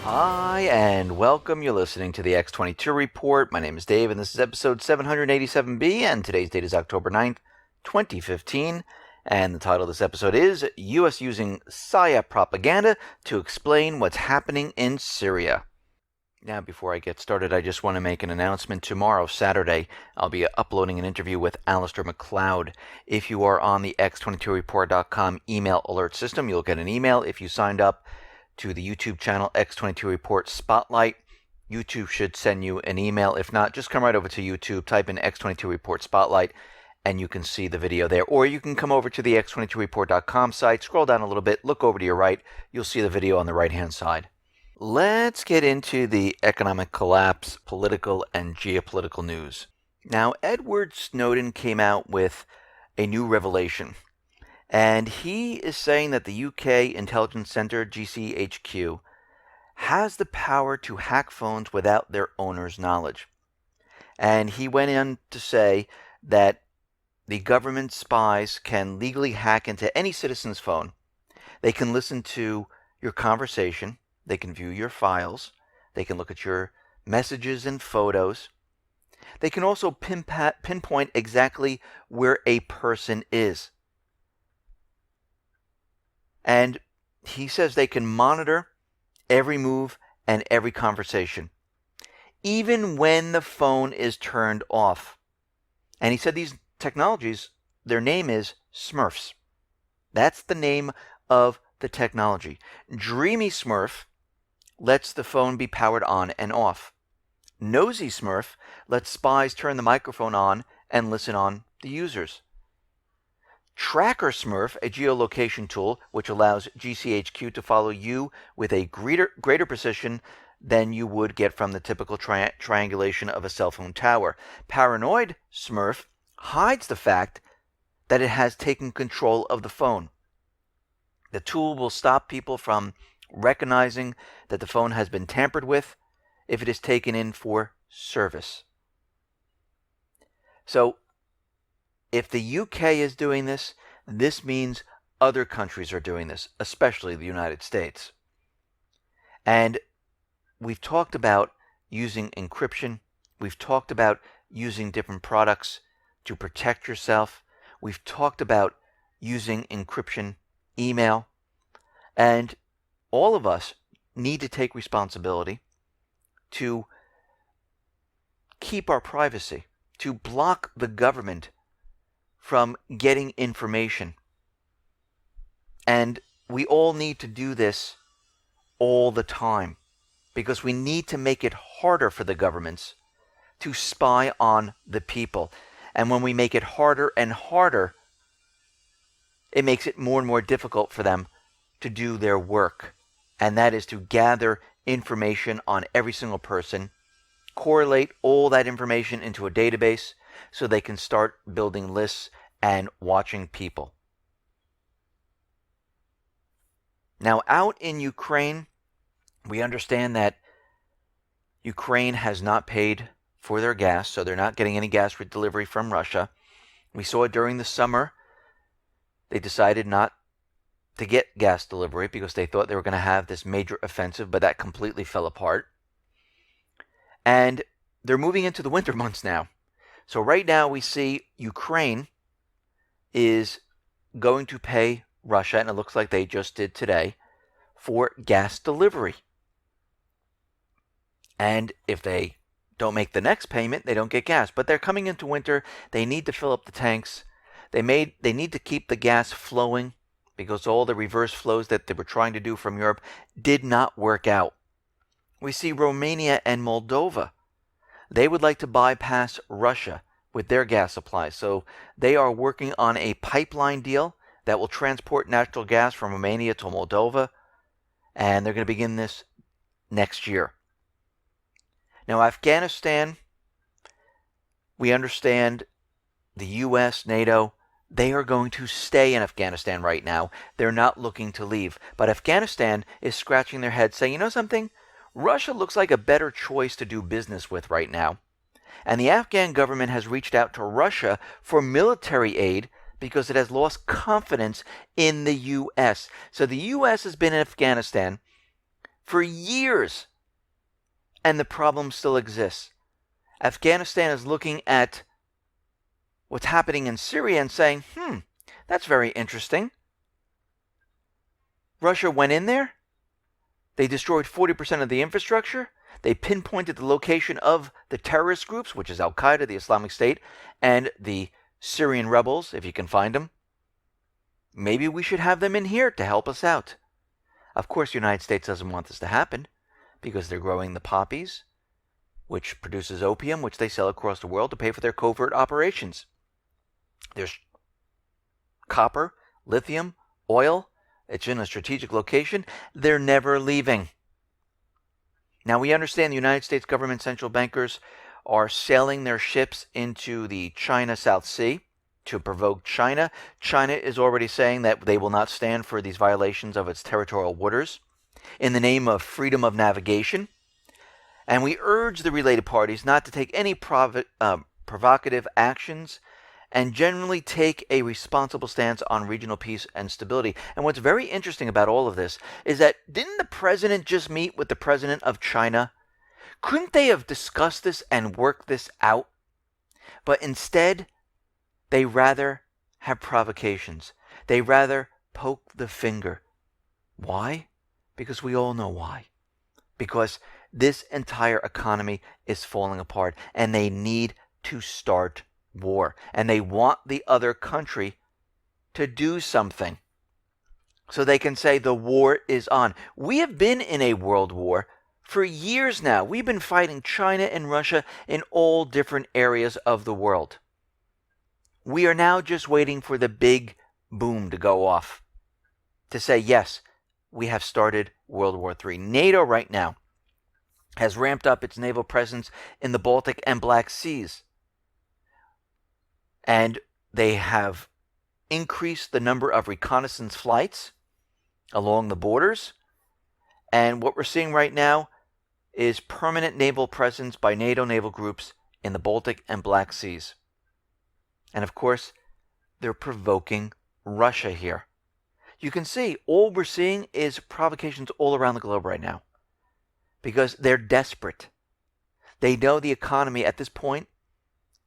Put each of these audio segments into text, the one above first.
Hi, and welcome. You're listening to the X22 Report. My name is Dave, and this is episode 787B, and today's date is October 9th, 2015. And the title of this episode is U.S. Using Psyop Propaganda to Explain What's Happening in Syria. Now, before I get started, I just want to make an announcement. Tomorrow, Saturday, I'll be uploading an interview with Alistair McLeod. If you are on the X22Report.com email alert system, you'll get an email if you signed up to the YouTube channel X22 Report Spotlight. YouTube should send you an email. If not, just come right over to YouTube, type in X22 Report Spotlight, and you can see the video there. Or you can come over to the X22Report.com site, scroll down a little bit, look over to your right. You'll see the video on the right-hand side. Let's get into the economic collapse, political and geopolitical news. Now, Edward Snowden came out with a new revelation, and he is saying that the UK Intelligence Center, GCHQ, has the power to hack phones without their owner's knowledge. And he went on to say that the government spies can legally hack into any citizen's phone. They can listen to your conversation. They can view your files. They can look at your messages and photos. They can also pinpoint exactly where a person is. And he says they can monitor every move and every conversation, even when the phone is turned off. And he said these technologies, their name is Smurfs. That's the name of the technology. Dreamy Smurf lets the phone be powered on and off. Nosy Smurf lets spies turn the microphone on and listen on the users. Tracker Smurf, a geolocation tool which allows GCHQ to follow you with a greater precision than you would get from the typical triangulation of a cell phone tower. Paranoid Smurf hides the fact that it has taken control of the phone. The tool will stop people from recognizing that the phone has been tampered with if it is taken in for service. So, if the UK is doing this, this means other countries are doing this, especially the United States. And we've talked about using encryption. We've talked about using different products to protect yourself. We've talked about using encryption, email, and all of us need to take responsibility to keep our privacy, to block the government from getting information. And we all need to do this all the time because we need to make it harder for the governments to spy on the people. And when we make it harder and harder, it makes it more and more difficult for them to do their work. And that is to gather information on every single person, correlate all that information into a database so they can start building lists and watching people. Now, out in Ukraine, we understand that Ukraine has not paid for their gas, so they're not getting any gas delivery from Russia. We saw it during the summer. They decided not to get gas delivery because they thought they were going to have this major offensive, but that completely fell apart. And they're moving into the winter months now. So right now we see Ukraine is going to pay Russia, and it looks like they just did today, for gas delivery. And if they don't make the next payment, they don't get gas. But they're coming into winter. They need to fill up the tanks. They need to keep the gas flowing, because all the reverse flows that they were trying to do from Europe did not work out. We see Romania and Moldova. They would like to bypass Russia with their gas supply. So they are working on a pipeline deal that will transport natural gas from Romania to Moldova. And they're going to begin this next year. Now, Afghanistan, we understand the U.S., NATO, they are going to stay in Afghanistan right now. They're not looking to leave. But Afghanistan is scratching their head saying, you know something? Russia looks like a better choice to do business with right now. And the Afghan government has reached out to Russia for military aid because it has lost confidence in the U.S. So the U.S. has been in Afghanistan for years, and the problem still exists. Afghanistan is looking at what's happening in Syria and saying, that's very interesting. Russia went in there. They destroyed 40% of the infrastructure. They pinpointed the location of the terrorist groups, which is Al-Qaeda, the Islamic State, and the Syrian rebels, if you can find them. Maybe we should have them in here to help us out. Of course, the United States doesn't want this to happen because they're growing the poppies, which produces opium, which they sell across the world to pay for their covert operations. There's copper, lithium, oil. It's in a strategic location. They're never leaving. Now, we understand the United States government central bankers are sailing their ships into the China South Sea to provoke China. China is already saying that they will not stand for these violations of its territorial waters in the name of freedom of navigation. And we urge the related parties not to take any provocative actions and generally take a responsible stance on regional peace and stability. And what's very interesting about all of this is that didn't the president just meet with the president of China? Couldn't they have discussed this and worked this out? But instead, they rather have provocations. They rather poke the finger. Why? Because we all know why. Because this entire economy is falling apart and they need to start war. And they want the other country to do something so they can say the war is on. We have been in a world war for years now. We've been fighting China and Russia in all different areas of the world. We are now just waiting for the big boom to go off to say, yes, we have started World War III. NATO right now has ramped up its naval presence in the Baltic and Black Seas. And they have increased the number of reconnaissance flights along the borders. And what we're seeing right now is permanent naval presence by NATO naval groups in the Baltic and Black Seas. And of course, they're provoking Russia here. You can see all we're seeing is provocations all around the globe right now because they're desperate. They know the economy at this point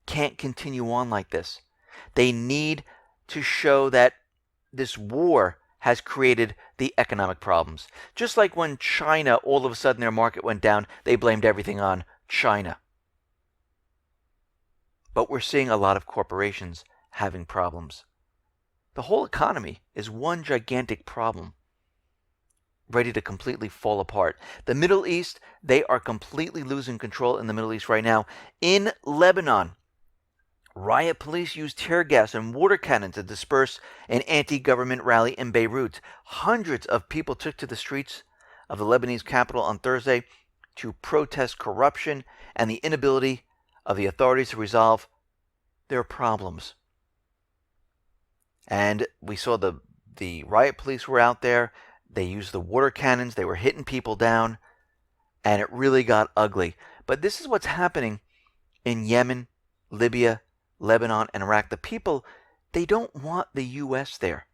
can't continue on like this. They need to show that this war has created the economic problems. Just like when China, all of a sudden their market went down, they blamed everything on China. But we're seeing a lot of corporations having problems. The whole economy is one gigantic problem, ready to completely fall apart. The Middle East, they are completely losing control in the Middle East right now. In Lebanon, riot police used tear gas and water cannon to disperse an anti-government rally in Beirut. Hundreds of people took to the streets of the Lebanese capital on Thursday to protest corruption and the inability of the authorities to resolve their problems. And we saw the riot police were out there. They used the water cannons. They were hitting people down. And it really got ugly. But this is what's happening in Yemen, Libya, Lebanon, and Iraq. The people, they don't want the U.S. there.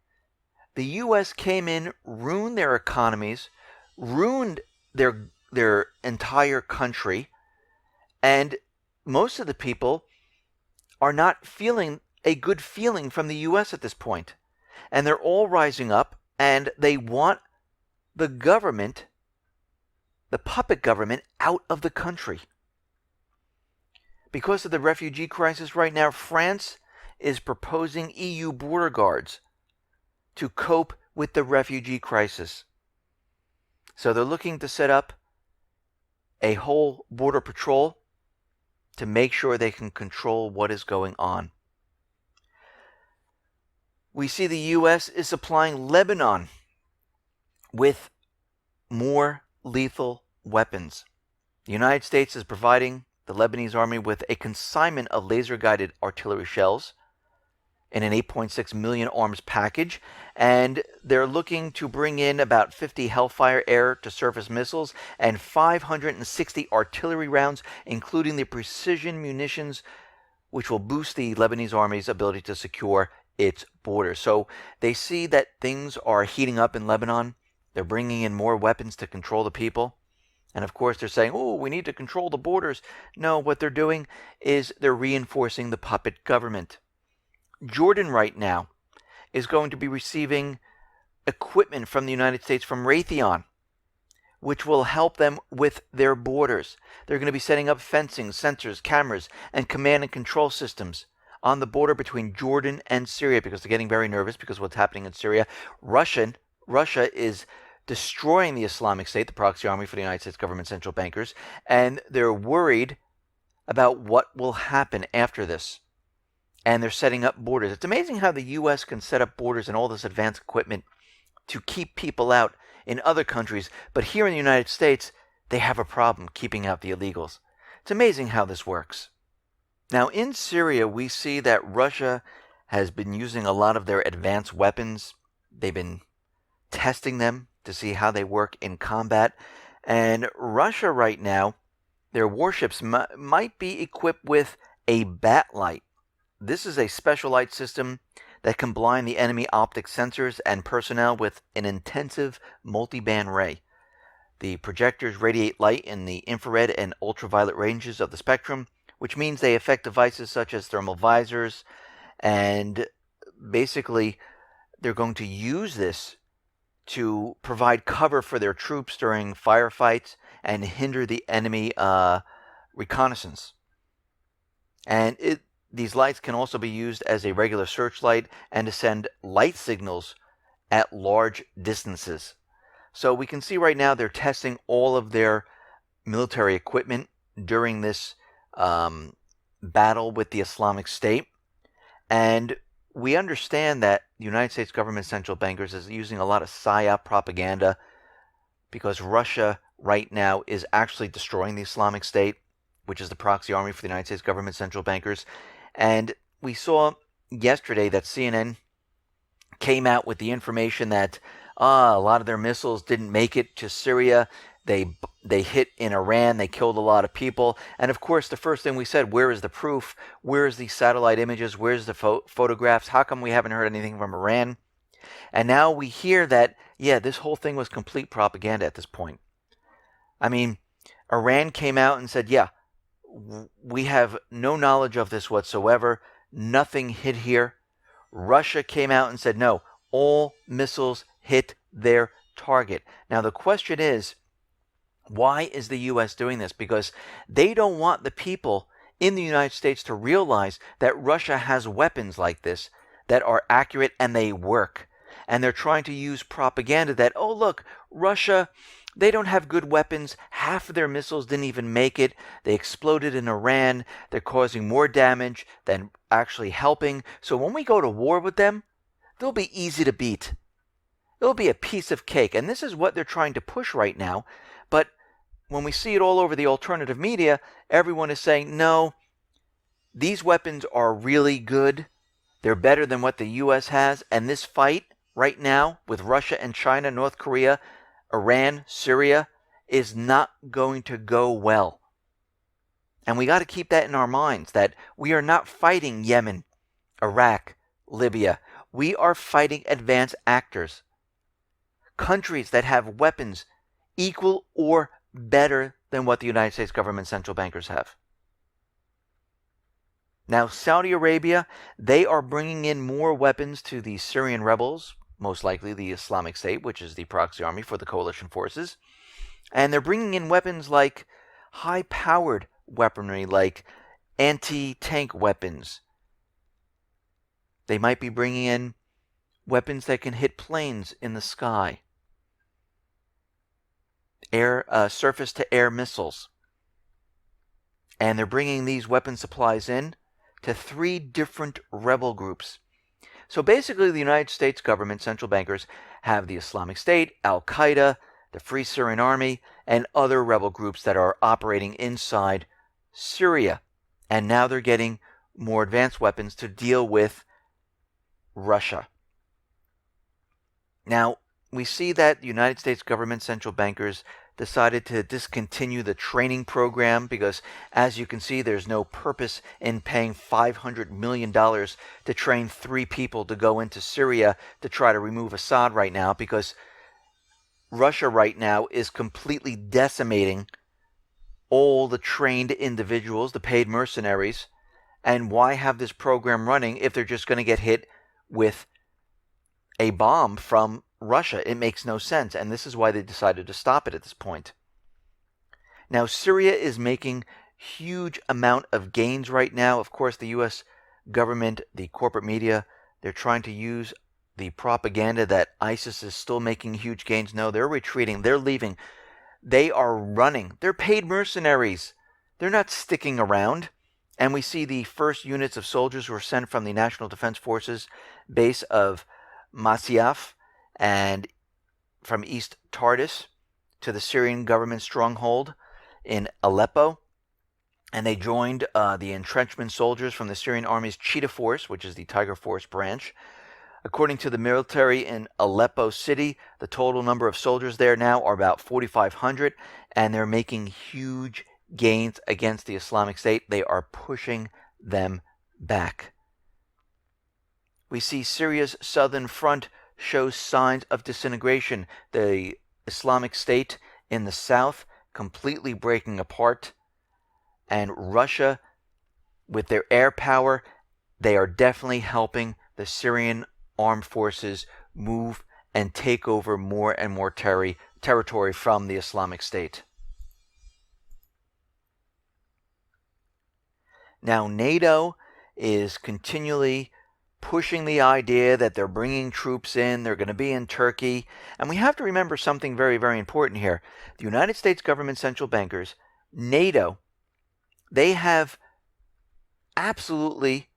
The U.S. came in, ruined their economies, ruined their entire country, and most of the people are not feeling a good feeling from the U.S. at this point. And they're all rising up, and they want the government, the puppet government, out of the country. Because of the refugee crisis right now, France is proposing EU border guards to cope with the refugee crisis. So they're looking to set up a whole border patrol to make sure they can control what is going on. We see the U.S. is supplying Lebanon with more lethal weapons. The United States is providing the Lebanese army with a consignment of laser-guided artillery shells in an $8.6 million arms package, and they're looking to bring in about 50 Hellfire air-to-surface missiles and 560 artillery rounds, including the precision munitions, which will boost the Lebanese army's ability to secure its borders. So they see that things are heating up in Lebanon, They're bringing in more weapons to control the people. And of course, they're saying, oh, we need to control the borders. No, what they're doing is they're reinforcing the puppet government. Jordan right now is going to be receiving equipment from the United States from Raytheon, which will help them with their borders. They're going to be setting up fencing, sensors, cameras, and command and control systems on the border between Jordan and Syria because they're getting very nervous because of what's happening in Syria. Russia is destroying the Islamic State, the proxy army for the United States government central bankers, and they're worried about what will happen after this. And they're setting up borders. It's amazing how the U.S. can set up borders and all this advanced equipment to keep people out in other countries, but here in the United States, they have a problem keeping out the illegals. It's amazing how this works. Now, in Syria, we see that Russia has been using a lot of their advanced weapons. They've been testing them to see how they work in combat. And Russia right now, their warships might be equipped with a bat light. This is a special light system that can blind the enemy optic sensors and personnel with an intensive multi-band ray. The projectors radiate light in the infrared and ultraviolet ranges of the spectrum, which means they affect devices such as thermal visors, and basically they're going to use this to provide cover for their troops during firefights and hinder the enemy reconnaissance. And these lights can also be used as a regular searchlight and to send light signals at large distances. So we can see right now they're testing all of their military equipment during this battle with the Islamic State. And we understand that the United States government central bankers is using a lot of Psyop propaganda because Russia right now is actually destroying the Islamic State, which is the proxy army for the United States government central bankers. And we saw yesterday that CNN came out with the information that a lot of their missiles didn't make it to Syria. They hit in Iran. They killed a lot of people. And of course, the first thing we said, where is the proof? Where is the satellite images? Where's the photographs? How come we haven't heard anything from Iran? And now we hear that, yeah, this whole thing was complete propaganda at this point. I mean, Iran came out and said, yeah, we have no knowledge of this whatsoever. Nothing hit here. Russia came out and said, no, all missiles hit their target. Now, the question is, why is the U.S. doing this? Because they don't want the people in the United States to realize that Russia has weapons like this that are accurate and they work. And they're trying to use propaganda that, oh, look, Russia, they don't have good weapons. Half of their missiles didn't even make it. They exploded in Iran. They're causing more damage than actually helping. So when we go to war with them, they'll be easy to beat. It'll be a piece of cake. And this is what they're trying to push right now. But when we see it all over the alternative media, everyone is saying, no, these weapons are really good. They're better than what the U.S. has. And this fight right now with Russia and China, North Korea, Iran, Syria, is not going to go well. And we got to keep that in our minds, that we are not fighting Yemen, Iraq, Libya. We are fighting advanced actors. Countries that have weapons equal or better than what the United States government central bankers have. Now, Saudi Arabia, they are bringing in more weapons to the Syrian rebels, most likely the Islamic State, which is the proxy army for the coalition forces. And they're bringing in weapons like high-powered weaponry, like anti-tank weapons. They might be bringing in weapons that can hit planes in the sky. Surface-to-air missiles. And they're bringing these weapon supplies in to 3 different rebel groups. So basically, the United States government central bankers have the Islamic State, Al-Qaeda, the Free Syrian Army, and other rebel groups that are operating inside Syria. And now they're getting more advanced weapons to deal with Russia. Now, we see that the United States government central bankers decided to discontinue the training program because, as you can see, there's no purpose in paying $500 million to train 3 people to go into Syria to try to remove Assad right now, because Russia right now is completely decimating all the trained individuals, the paid mercenaries. And why have this program running if they're just going to get hit with a bomb from Russia? It makes no sense. And this is why they decided to stop it at this point. Now, Syria is making huge amount of gains right now. Of course, the U.S. government, the corporate media, they're trying to use the propaganda that ISIS is still making huge gains. No, they're retreating. They're leaving. They are running. They're paid mercenaries. They're not sticking around. And we see the first units of soldiers were sent from the National Defense Forces base of Psyop and from East Tartus to the Syrian government stronghold in Aleppo. And they joined the entrenchment soldiers from the Syrian Army's Cheetah Force, which is the Tiger Force branch. According to the military in Aleppo City, the total number of soldiers there now are about 4,500, and they're making huge gains against the Islamic State. They are pushing them back. We see Syria's southern front shows signs of disintegration. The Islamic State in the south completely breaking apart, and Russia, with their air power, they are definitely helping the Syrian armed forces move and take over more and more territory from the Islamic State. Now, NATO is continually pushing the idea that they're bringing troops in, they're going to be in Turkey. And we have to remember something very, very important here. The United States government central bankers, NATO, they have absolutely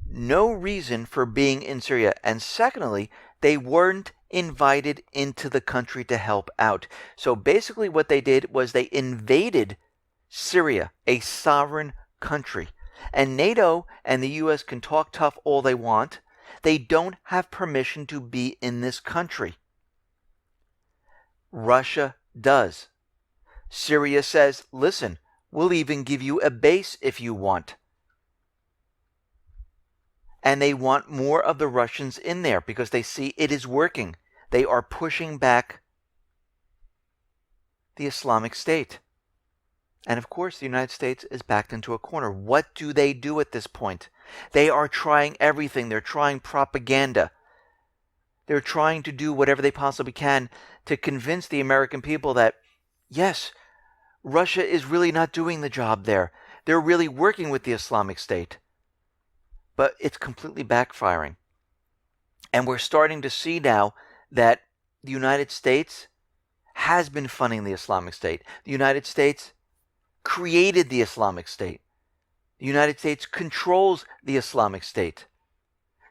no reason for being in Syria. And secondly, they weren't invited into the country to help out. So basically what they did was they invaded Syria, a sovereign country. And NATO and the U.S. can talk tough all they want. They don't have permission to be in this country. Russia does. Syria says, listen, we'll even give you a base if you want. And they want more of the Russians in there because they see it is working. They are pushing back the Islamic State. And of course, the United States is backed into a corner. What do they do at this point? They are trying everything. They're trying propaganda. They're trying to do whatever they possibly can to convince the American people that, yes, Russia is really not doing the job there. They're really working with the Islamic State. But it's completely backfiring. And we're starting to see now that the United States has been funding the Islamic State. The United States created the Islamic State. The United States controls the Islamic State.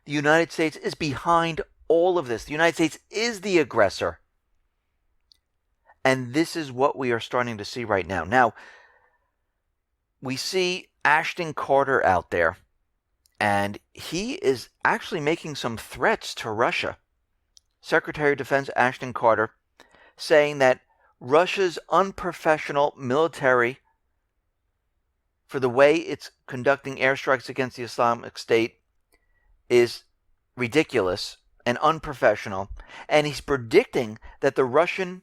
The United States is behind all of this. The United States is the aggressor. And this is what we are starting to see right now. Now, we see Ashton Carter out there, and he is actually making some threats to Russia. Secretary of Defense Ashton Carter saying that Russia's unprofessional military, for the way it's conducting airstrikes against the Islamic State, is ridiculous and unprofessional. And he's predicting that the Russian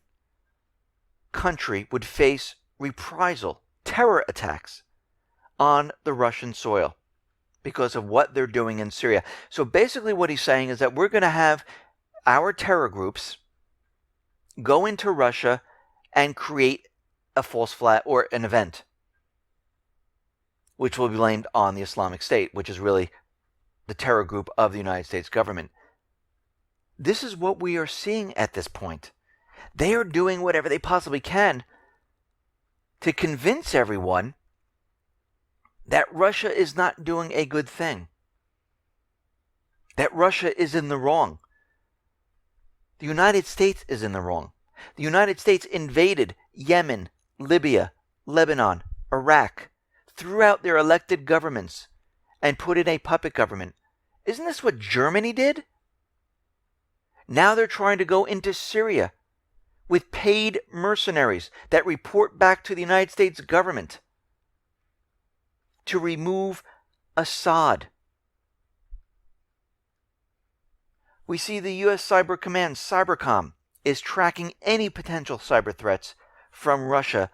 country would face reprisal, terror attacks on the Russian soil because of what they're doing in Syria. So basically what he's saying is that we're going to have our terror groups go into Russia and create a false flag or an event, which will be blamed on the Islamic State, which is really the terror group of the United States government. This is what we are seeing at this point. They are doing whatever they possibly can to convince everyone that Russia is not doing a good thing, that Russia is in the wrong. The United States is in the wrong. The United States invaded Yemen, Libya, Lebanon, Iraq, threw out their elected governments, and put in a puppet government. Isn't this what Germany did? Now they're trying to go into Syria with paid mercenaries that report back to the United States government to remove Assad. We see the U.S. Cyber Command, Cybercom, is tracking any potential cyber threats from Russia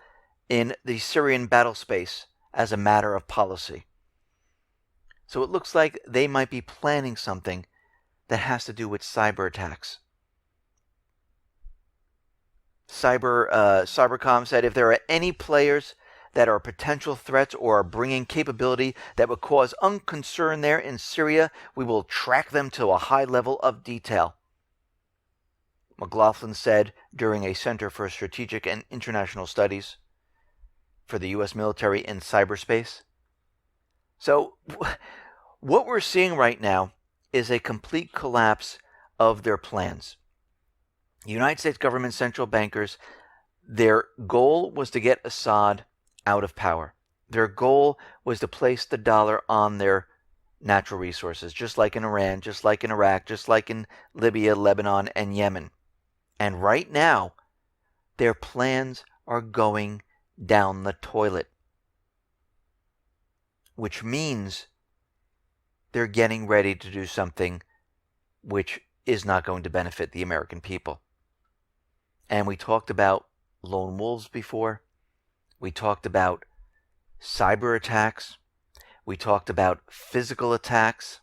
in the Syrian battle space as a matter of policy. So it looks like they might be planning something that has to do with cyber attacks. Cybercom said if there are any players that are potential threats or are bringing capability that would cause unconcern there in Syria, we will track them to a high level of detail. McLaughlin said during a Center for Strategic and International Studies for the U.S. military in cyberspace. So what we're seeing right now is a complete collapse of their plans. The United States government central bankers, their goal was to get Assad out of power. Their goal was to place the dollar on their natural resources, just like in Iran, just like in Iraq, just like in Libya, Lebanon, and Yemen. And right now, their plans are going down the toilet, which means they're getting ready to do something which is not going to benefit the American people. And we talked about lone wolves before. We talked about cyber attacks. We talked about physical attacks.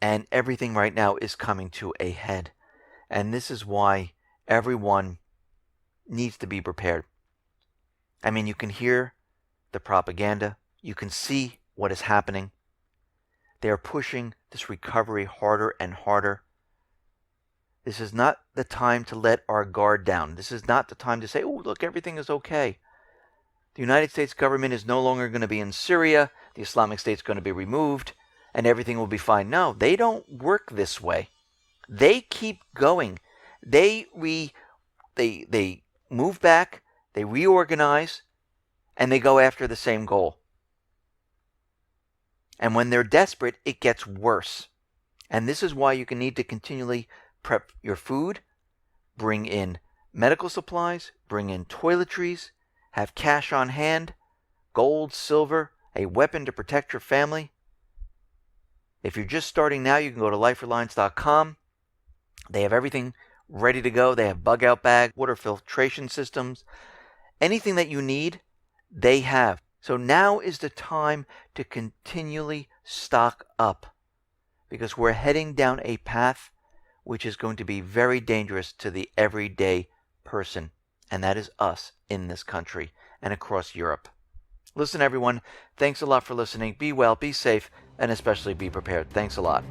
And everything right now is coming to a head. And this is why everyone needs to be prepared. I mean, you can hear the propaganda. You can see what is happening. They are pushing this recovery harder and harder. This is not the time to let our guard down. This is not the time to say, oh, look, everything is okay. The United States government is no longer going to be in Syria. The Islamic State's going to be removed, and everything will be fine. No, they don't work this way. They keep going. They move back, they reorganize, and they go after the same goal. And when they're desperate, it gets worse. And this is why you need to continually prep your food, bring in medical supplies, bring in toiletries, have cash on hand, gold, silver, a weapon to protect your family. If you're just starting now, you can go to lifereliance.com. They have everything ready to go. They have bug out bags, water filtration systems, anything that you need, they have. So now is the time to continually stock up, because we're heading down a path which is going to be very dangerous to the everyday person, and that is us in this country and across Europe. Listen, everyone, thanks a lot for listening. Be well, be safe, and especially be prepared. Thanks a lot.